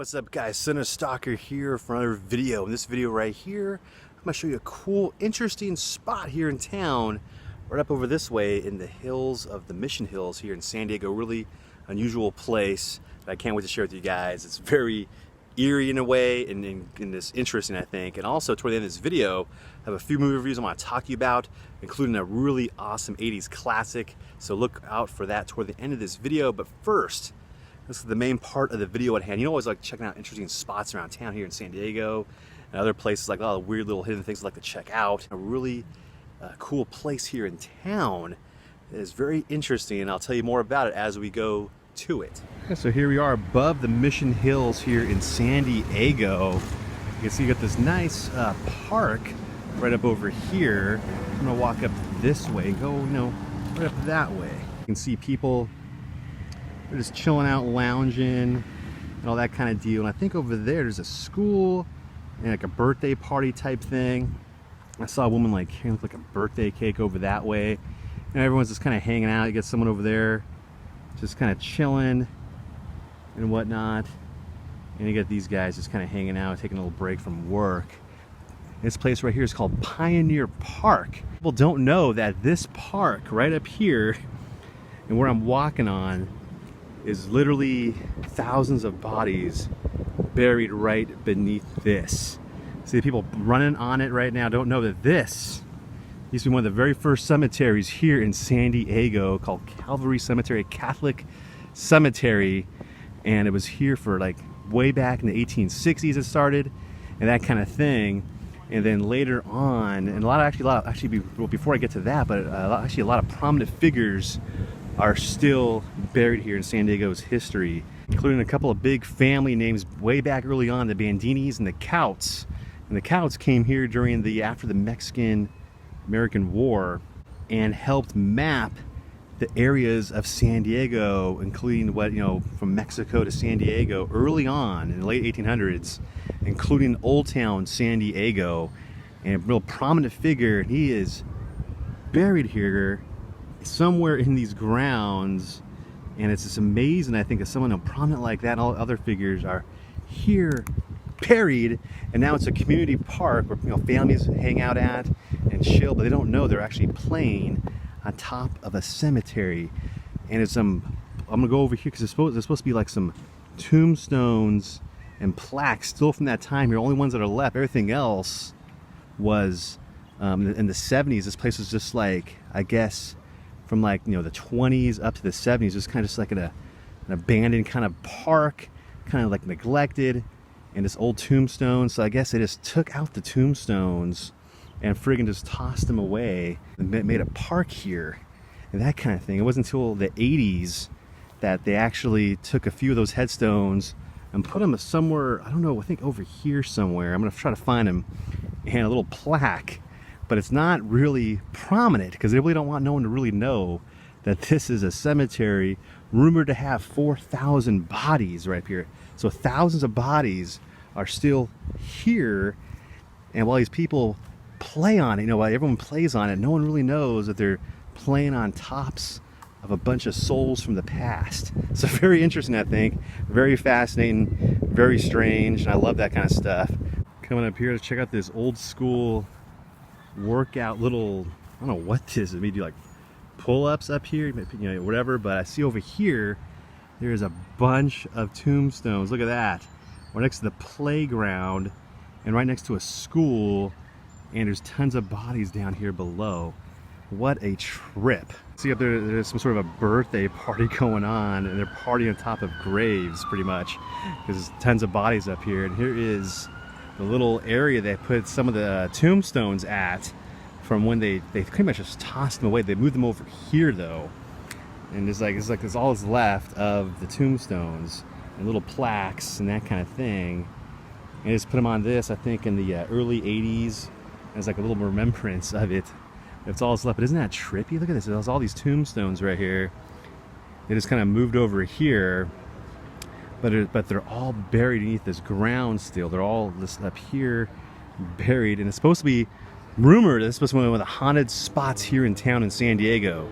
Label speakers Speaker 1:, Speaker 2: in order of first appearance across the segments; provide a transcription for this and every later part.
Speaker 1: What's up guys, Cinestalker here for another video. In this video right here, I'm going to show you a cool, interesting spot here in town, right up over this way in the hills of the Mission Hills here in San Diego. Really unusual place that I can't wait to share with you guys. It's very eerie in a way and it's interesting, I think. And also toward the end of this video, I have a few movie reviews I want to talk to you about, including a really awesome 80s classic. So look out for that toward the end of this video. But first, this is the main part of the video at hand. You know, I always like checking out interesting spots around town here in San Diego and other places, like a lot of weird little hidden things I like to check out. A really cool place here in town that is very interesting, and I'll tell you more about it as we go to it. Okay, so here we are above the Mission Hills here in San Diego. You can see you got this nice park right up over here. I'm gonna walk up this way, go, right up that way. You can see people, they're just chilling out, lounging, and all that kind of deal. And I think over there's a school and like a birthday party type thing. I saw a woman like carrying like a birthday cake over that way. And everyone's just kind of hanging out. You get someone over there just kind of chilling and whatnot. And you get these guys just kind of hanging out, taking a little break from work. This place right here is called Vinegar Park. People don't know that this park right up here and where I'm walking on is literally thousands of bodies buried right beneath this. See, people running on it right now don't know that this used to be one of the very first cemeteries here in San Diego, called Cavalry Cemetery, Catholic cemetery, and it was here for like way back in the 1860s it started, and that kind of thing. And then later on, and before I get to that, but actually a lot of prominent figures are still buried here in San Diego's history, including a couple of big family names way back early on, the Bandinis and the Couts. And the Couts came here after the Mexican-American War and helped map the areas of San Diego, including from Mexico to San Diego early on in the late 1800s, including Old Town San Diego. And a real prominent figure, he is buried here somewhere in these grounds, and it's just amazing. I think that someone prominent like that and all other figures are here buried, and now it's a community park where families hang out at and chill, but they don't know they're actually playing on top of a cemetery. And it's I'm gonna go over here because there's supposed to be like some tombstones and plaques still from that time here. Only ones that are left. Everything else was in the 70s. This place was just like, I guess, from like the 20s up to the 70s, just kind of just like an abandoned kind of park, kind of like neglected, and this old tombstone. So I guess they just took out the tombstones and friggin' just tossed them away and made a park here and that kind of thing. It wasn't until the 80s that they actually took a few of those headstones and put them somewhere, I don't know, I think over here somewhere. I'm gonna try to find them, and a little plaque. But it's not really prominent because they really don't want no one to really know that this is a cemetery rumored to have 4,000 bodies right here. So thousands of bodies are still here, and while these people play on it, while everyone plays on it, no one really knows that they're playing on tops of a bunch of souls from the past. So very interesting, I think. Very fascinating, very strange, and I love that kind of stuff. Coming up here to check out this old school workout little, I don't know what this is. Maybe do like pull-ups up here, whatever. But I see over here there's a bunch of tombstones. Look at that. We're next to the playground and right next to a school, and there's tons of bodies down here below. What a trip. See up there, there's some sort of a birthday party going on, and they're partying on top of graves pretty much, because there's tons of bodies up here. And here is the little area they put some of the tombstones at from when they pretty much just tossed them away. They moved them over here though, and it's like there's all that's left of the tombstones and little plaques and that kind of thing. And just put them on this, I think, in the early 80s as like a little remembrance of it. That's all that's left. But isn't that trippy? Look at this. There's all these tombstones right here. They just kind of moved over here. But they're all buried beneath this ground still. They're all just up here buried. And it's supposed to be rumored that it's supposed to be one of the haunted spots here in town in San Diego.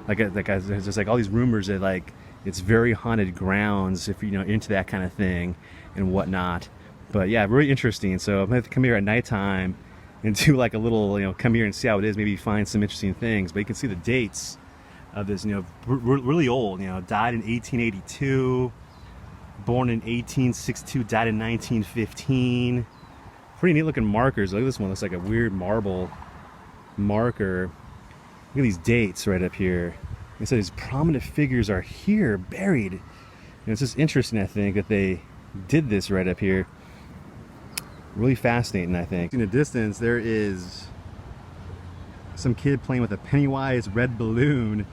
Speaker 1: There's just like all these rumors that like it's very haunted grounds if you're into that kind of thing. and whatnot. But yeah, very interesting. So I'm gonna have to come here at nighttime and do like a little, come here and see how it is. Maybe find some interesting things. But you can see the dates of this, really old. Died in 1882, born in 1862, died in 1915. Pretty neat looking markers. Look at this one. Looks like a weird marble marker. Look at these dates right up here. It says these prominent figures are here, buried. And it's just interesting, I think, that they did this right up here. Really fascinating, I think. In the distance, there is some kid playing with a Pennywise red balloon.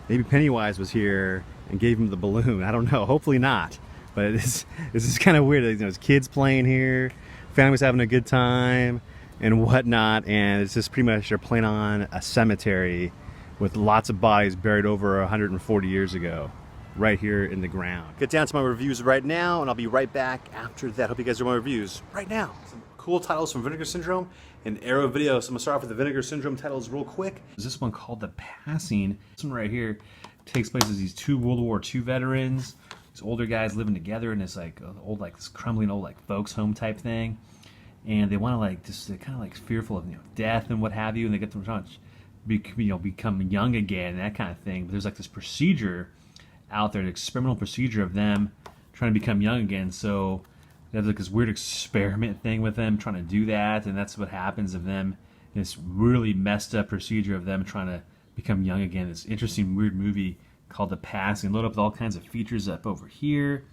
Speaker 1: Maybe Pennywise was here and gave him the balloon. I don't know. Hopefully not. But this is kind of weird. There's kids playing here, families having a good time and whatnot, and it's just pretty much they're playing on a cemetery with lots of bodies buried over 140 years ago, right here in the ground. Get down to my reviews right now, and I'll be right back after that. Hope you guys enjoy my reviews right now. Some cool titles from Vinegar Syndrome and Arrow Video. So I'm gonna start off with the Vinegar Syndrome titles real quick. There's this one called The Passing. This one right here takes place as these two World War II veterans, these older guys living together in this this crumbling old folks home type thing. And they want to they're kind of fearful of death and what have you, and they get them trying to become young again and that kind of thing. But there's this procedure out there, an experimental procedure of them trying to become young again. So they have this weird experiment thing with them trying to do that, and that's what happens of them. This really messed up procedure of them trying to become young again. This interesting weird movie called The Passing. Load up with all kinds of features up over here.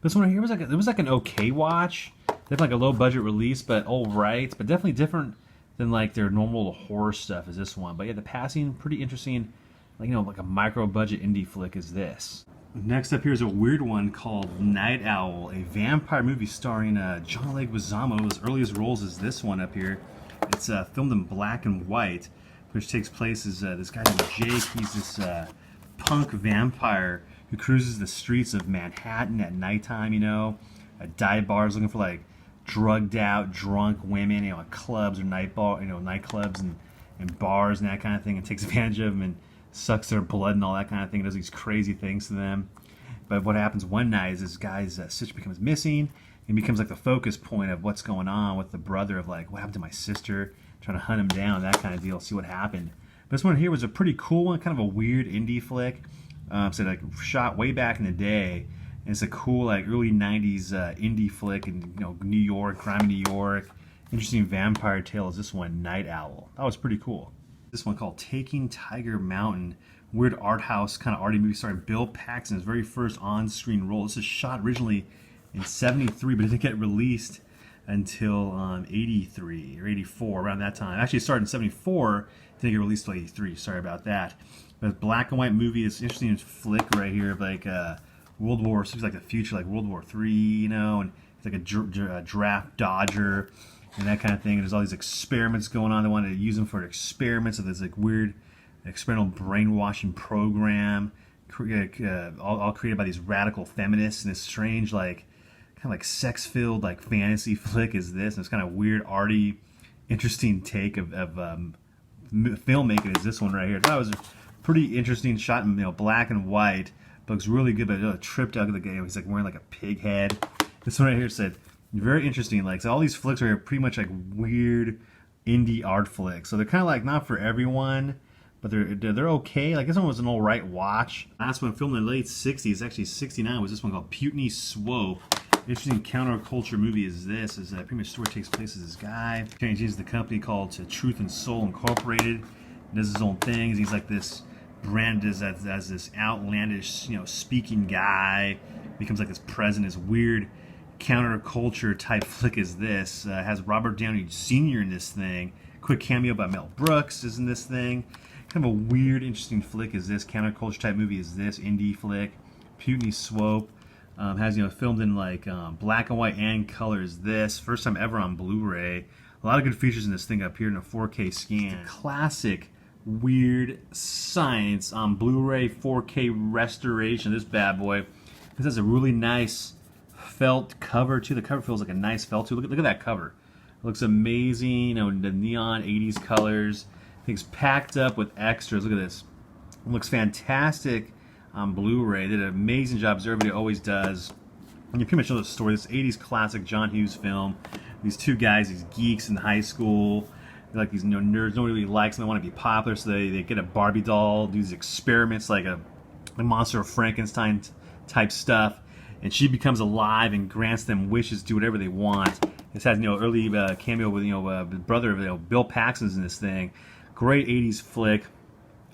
Speaker 1: This one right here was an okay watch. Definitely a low budget release, but all right. But definitely different than their normal horror stuff is this one. But yeah, The Passing, pretty interesting. Like a micro budget indie flick is this. Next up here is a weird one called Night Owl, a vampire movie starring John Leguizamo. His earliest roles is this one up here. It's filmed in black and white, which takes place as this guy named Jake. He's this punk vampire who cruises the streets of Manhattan at nighttime, at dive bars looking for drugged out, drunk women, at clubs or nightclubs and bars and that kind of thing, and takes advantage of them and sucks their blood and all that kind of thing, does these crazy things to them. But what happens one night is this guy's sister becomes missing and becomes the focus point of what's going on with the brother of what happened to my sister, trying to hunt him down, that kind of deal, see what happened. But this one here was a pretty cool one, kind of a weird indie flick. So shot way back in the day, and it's a cool early 90s indie flick in New York, grimy New York. Interesting vampire tale is this one, Night Owl. That was pretty cool. This one called Taking Tiger Mountain, weird art house kind of arty movie starring Bill Paxton's very first on-screen role. This is shot originally in '73, but it didn't get released until 83 or 84, around that time. Actually, it started in '74, didn't get released until '83. Sorry about that. But black and white movie. It's interesting flick right here of World War, seems like the future, World War III, and it's a draft dodger and that kind of thing. And there's all these experiments going on. They wanted to use them for experiments of this weird experimental brainwashing program, all created by these radical feminists. And this strange, kind of sex-filled, fantasy flick is this. And it's kind of weird, arty, interesting take of filmmaking is this one right here. I thought it was pretty interesting, shot in black and white. But looks really good. But tripped out of the game. He's wearing a pig head. This one right here said very interesting. So all these flicks are pretty much weird indie art flicks. So they're kind of not for everyone, but they're okay. This one was an alright watch. Last one filmed in the late '60s, actually '69, was this one called Putney Swope. Interesting counterculture movie is this. Is pretty much story takes place as this guy changes the company called to Truth and Soul Incorporated. Does his own things. He's this branded as this outlandish, speaking guy. Becomes this president. This weird counterculture type flick is this. Has Robert Downey Sr. in this thing. Quick cameo by Mel Brooks is in this thing. Kind of a weird, interesting flick is this. Counterculture type movie is this. Indie flick. Putney Swope. Has filmed in black and white and color is this. First time ever on Blu-ray. A lot of good features in this thing up here in a 4K scan. Classic weird science on Blu-ray 4K restoration. This bad boy. This has a really nice felt cover too. The cover feels like a nice felt too. Look at that cover. It looks amazing. The neon 80s colors. Things packed up with extras. Look at this. It looks fantastic on Blu-ray. They did an amazing job, as everybody always does, And you pretty much know the story. This 80s classic John Hughes film. These two guys, these geeks in high school, they're like these nerds, nobody really likes them, they want to be popular, so they get a Barbie doll, do these experiments like a Monster of Frankenstein type stuff, and she becomes alive and grants them wishes, do whatever they want. This has early cameo with brother of Bill Paxton's in this thing. Great 80s flick.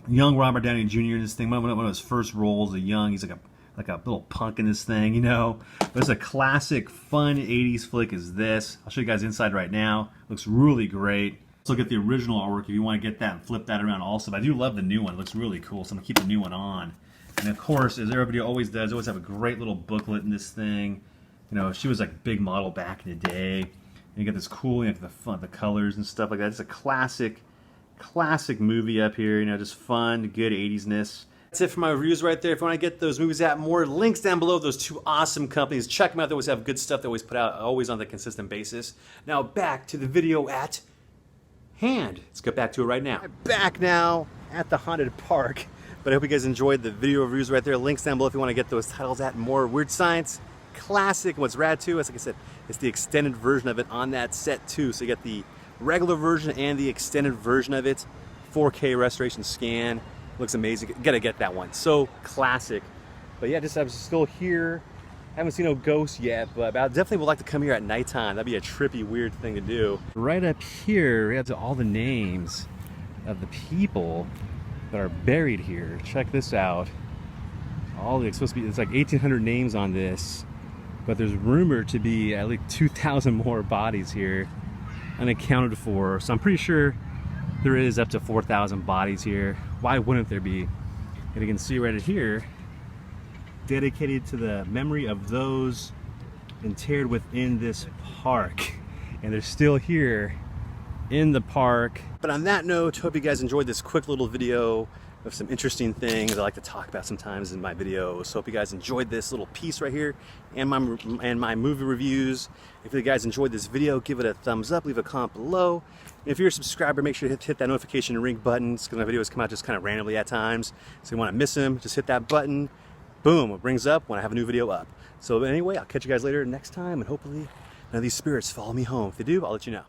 Speaker 1: Young Robert Downey Jr. in this thing. One of his first roles. He's like a little punk in this thing, But it's a classic, fun 80s flick is this. I'll show you guys inside right now. Looks really great. So get the original artwork if you want to get that and flip that around also. But I do love the new one. It looks really cool, so I'm going to keep the new one on. And of course, as everybody always does, always have a great little booklet in this thing. She was like a big model back in the day. And you get this cool, the colors and stuff like that. It's a classic movie up here, just fun, good 80s-ness. That's it for my reviews right there. If you want to get those movies at more, links down below, those two awesome companies. Check them out. They always have good stuff. They always put out, always on a consistent basis. Now back to the video at hand. Let's get back to it right now. I'm back now at the haunted park. But I hope you guys enjoyed the video reviews right there. Links down below if you want to get those titles at more. Weird Science, classic. What's rad too, as like I said, it's the extended version of it on that set too. So you get the regular version and the extended version of it. 4K restoration scan. Looks amazing. Gotta get that one. So classic. But yeah, I'm still here. Haven't seen no ghosts yet, but I definitely would like to come here at nighttime. That'd be a trippy, weird thing to do. Right up here, we have all the names of the people that are buried here. Check this out. It's supposed to be, it's like 1,800 names on this, but there's rumored to be at least 2,000 more bodies here, unaccounted for. So I'm pretty sure there is up to 4,000 bodies here. Why wouldn't there be? And you can see right here, dedicated to the memory of those interred within this park. And they're still here in the park. But on that note, hope you guys enjoyed this quick little video of some interesting things I like to talk about sometimes in my videos. So hope you guys enjoyed this little piece right here and my movie reviews. If you guys enjoyed this video, give it a thumbs up, leave a comment below. And if you're a subscriber, make sure to hit that notification ring button, because my videos come out just kind of randomly at times. So you want to miss them, just hit that button. Boom, it brings up when I have a new video up. So anyway, I'll catch you guys later next time, and hopefully none of these spirits follow me home. If they do, I'll let you know.